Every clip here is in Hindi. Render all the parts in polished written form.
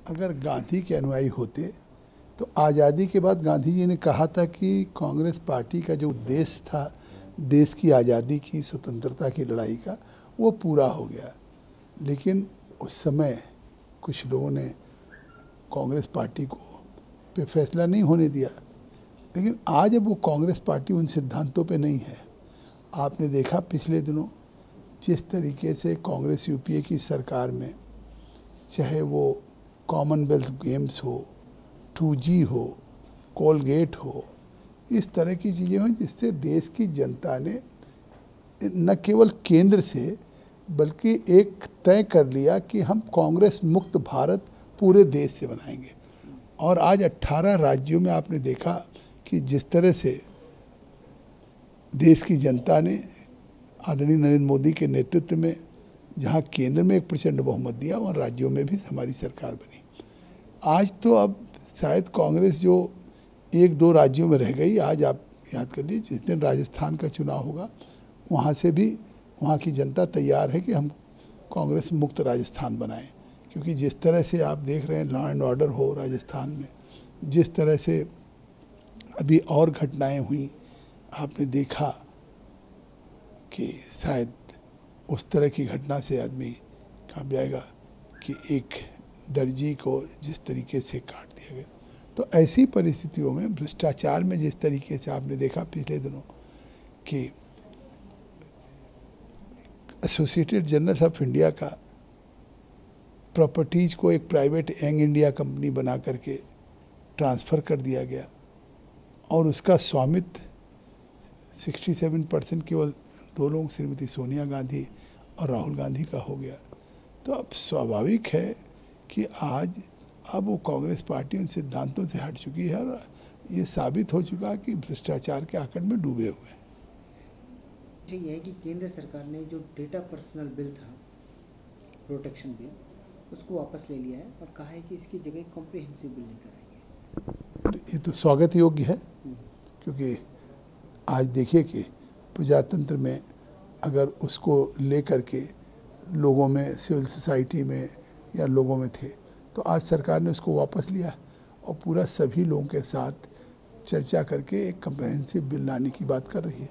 अगर गांधी के अनुयायी होते तो आज़ादी के बाद गांधी जी ने कहा था कि कांग्रेस पार्टी का जो उद्देश्य था देश की आज़ादी की, स्वतंत्रता की लड़ाई का, वो पूरा हो गया। लेकिन उस समय कुछ लोगों ने कांग्रेस पार्टी को पे फैसला नहीं होने दिया। लेकिन आज अब वो कांग्रेस पार्टी उन सिद्धांतों पे नहीं है। आपने देखा पिछले दिनों जिस तरीके से कांग्रेस यूपीए की सरकार में, चाहे वो कॉमनवेल्थ गेम्स हो, 2G हो, कोलगेट हो, इस तरह की चीज़ें हुई जिससे देश की जनता ने न केवल केंद्र से बल्कि एक तय कर लिया कि हम कांग्रेस मुक्त भारत पूरे देश से बनाएंगे। और आज 18 राज्यों में आपने देखा कि जिस तरह से देश की जनता ने आदरणीय नरेंद्र मोदी के नेतृत्व में जहां केंद्र में एक प्रचंड बहुमत दिया, वहाँ राज्यों में भी हमारी सरकार बनी। आज तो अब शायद कांग्रेस जो 1-2 राज्यों में रह गई, आज आप याद कर लीजिए जिस दिन राजस्थान का चुनाव होगा वहाँ से भी वहाँ की जनता तैयार है कि हम कांग्रेस मुक्त राजस्थान बनाएं। क्योंकि जिस तरह से आप देख रहे हैं लॉ एंड ऑर्डर हो राजस्थान में, जिस तरह से अभी और घटनाएं हुई, आपने देखा कि शायद उस तरह की घटना से आदमी कहा जाएगा कि एक दर्जी को जिस तरीके से काट दिया गया। तो ऐसी परिस्थितियों में भ्रष्टाचार में जिस तरीके से आपने देखा पिछले दिनों कि एसोसिएटेड जर्नल्स ऑफ इंडिया का प्रॉपर्टीज को एक प्राइवेट यंग इंडिया कंपनी बना करके ट्रांसफ़र कर दिया गया और उसका स्वामित्व 67% केवल 2 लोग, श्रीमती सोनिया गांधी और राहुल गांधी का हो गया। तो अब स्वाभाविक है कि आज अब वो कांग्रेस पार्टी उन सिद्धांतों से हट चुकी है और ये साबित हो चुका कि भ्रष्टाचार के आकड़ में डूबे हुए हैं। जी, यह है कि केंद्र सरकार ने जो डेटा पर्सनल बिल था, प्रोटेक्शन बिल, उसको वापस ले लिया है और कहा है कि इसकी जगह कॉम्प्रिहेंसिव बिल लेकर आएंगे। ये तो स्वागत योग्य है, क्योंकि आज देखिए कि प्रजातंत्र में अगर उसको लेकर के लोगों में, सिविल सोसाइटी में या लोगों में थे, तो आज सरकार ने उसको वापस लिया और पूरा सभी लोगों के साथ चर्चा करके एक कम्प्रहेंसिव बिल लाने की बात कर रही है।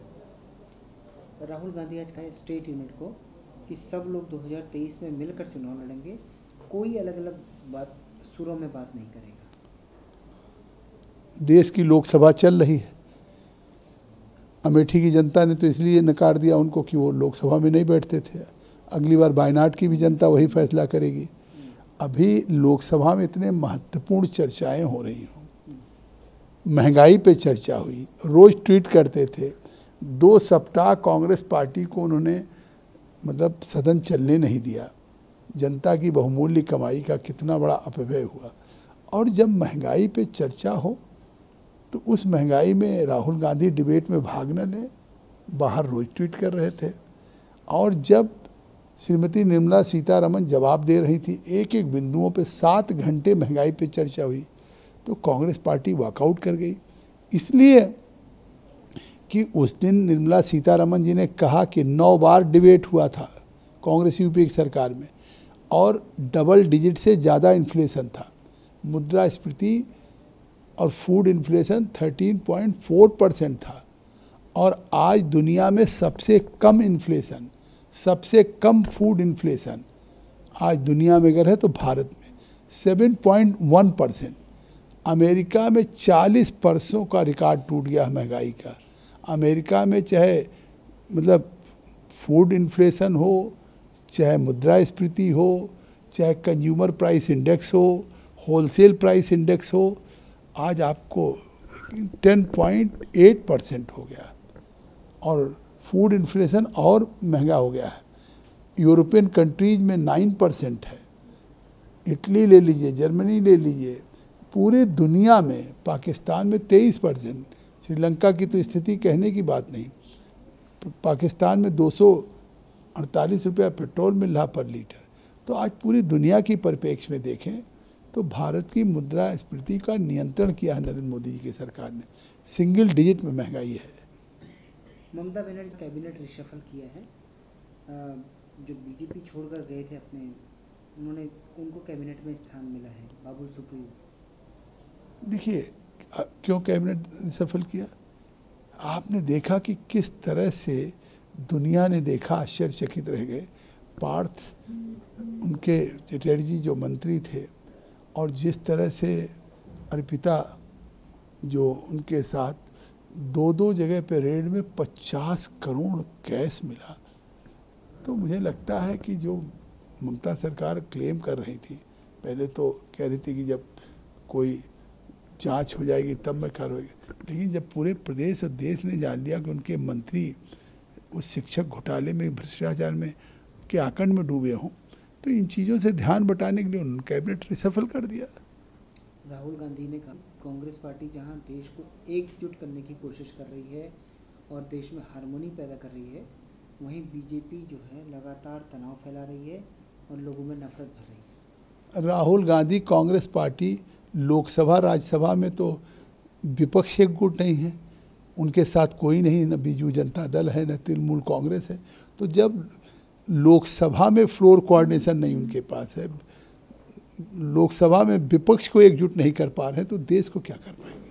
राहुल गांधी आज कहा स्टेट यूनिट को कि सब लोग 2023 में मिलकर चुनाव लड़ेंगे, कोई अलग अलग बात सुरों में बात नहीं करेगा। देश की लोकसभा चल रही है। अमेठी की जनता ने तो इसलिए नकार दिया उनको कि वो लोकसभा में नहीं बैठते थे। अगली बार वायनाड की भी जनता वही फैसला करेगी। अभी लोकसभा में इतने महत्वपूर्ण चर्चाएं हो रही हों, महंगाई पे चर्चा हुई, रोज ट्वीट करते थे। 2 सप्ताह कांग्रेस पार्टी को उन्होंने मतलब सदन चलने नहीं दिया। जनता की बहुमूल्य कमाई का कितना बड़ा अपव्यय हुआ। और जब महंगाई पे चर्चा हो तो उस महंगाई में राहुल गांधी डिबेट में भाग न लें, बाहर रोज ट्वीट कर रहे थे। और जब श्रीमती निर्मला सीतारमण जवाब दे रही थी, एक एक बिंदुओं पे 7 घंटे महंगाई पे चर्चा हुई, तो कांग्रेस पार्टी वॉकआउट कर गई। इसलिए कि उस दिन निर्मला सीतारमण जी ने कहा कि 9 बार डिबेट हुआ था कांग्रेस यूपीए की सरकार में और डबल डिजिट से ज़्यादा इन्फ्लेशन था। मुद्रास्फीति और फूड इन्फ्लेशन 13.4% था। और आज दुनिया में सबसे कम इन्फ्लेशन, सबसे कम फूड इन्फ्लेशन आज दुनिया में अगर है तो भारत में 7.1%। अमेरिका में 40 वर्षों का रिकॉर्ड टूट गया महंगाई का। अमेरिका में चाहे मतलब फूड इन्फ्लेशन हो, चाहे मुद्रास्फीति हो, चाहे कंज्यूमर प्राइस इंडेक्स हो, होलसेल प्राइस इंडेक्स हो, आज आपको 10.8% हो गया और फूड इन्फ्लेशन और महंगा हो गया है। यूरोपियन कंट्रीज में 9% है। इटली ले लीजिए, जर्मनी ले लीजिए, पूरे दुनिया में, पाकिस्तान में 23%। श्रीलंका की तो स्थिति कहने की बात नहीं। पाकिस्तान में 248 रुपया पेट्रोल मिल रहा पर लीटर। तो आज पूरी दुनिया की परिप्रेक्ष्य में देखें तो भारत की मुद्रास्फीति का नियंत्रण किया है नरेंद्र मोदी जी की सरकार ने। सिंगल डिजिट में महंगाई है। ममता बनर्जी कैबिनेट रिशफल किया है। जो बीजेपी छोड़कर गए थे अपने उन्होंने उनको कैबिनेट में स्थान मिला है, बाबुल सुप्रियो। देखिए क्यों कैबिनेट सफल किया, आपने देखा कि किस तरह से दुनिया ने देखा, आश्चर्यचकित रह गए। पार्थ उनके चटर्जी जो मंत्री थे और जिस तरह से अर्पिता जो उनके साथ दो जगह पे रेड में 50 करोड़ कैश मिला, तो मुझे लगता है कि जो ममता सरकार क्लेम कर रही थी, पहले तो कह रही थी कि जब कोई जांच हो जाएगी तब मैं करूँगी, लेकिन जब पूरे प्रदेश और देश ने जान लिया कि उनके मंत्री उस शिक्षक घोटाले में, भ्रष्टाचार में के आकंड में डूबे हों, तो इन चीज़ों से ध्यान बटाने के लिए उन्होंने कैबिनेट रिसफल कर दिया। राहुल गांधी ने कहा कांग्रेस पार्टी जहां देश को एकजुट करने की कोशिश कर रही है और देश में हार्मोनी पैदा कर रही है, वहीं बीजेपी जो है लगातार तनाव फैला रही है और लोगों में नफरत भर रही है। राहुल गांधी, कांग्रेस पार्टी लोकसभा राज्यसभा में तो विपक्ष एकजुट नहीं है, उनके साथ कोई नहीं, न बीजू जनता दल है न तृणमूल कांग्रेस है। तो जब लोकसभा में फ्लोर कोऑर्डिनेशन नहीं उनके पास है, लोकसभा में विपक्ष को एकजुट नहीं कर पा रहे हैं, तो देश को क्या कर पाएंगे।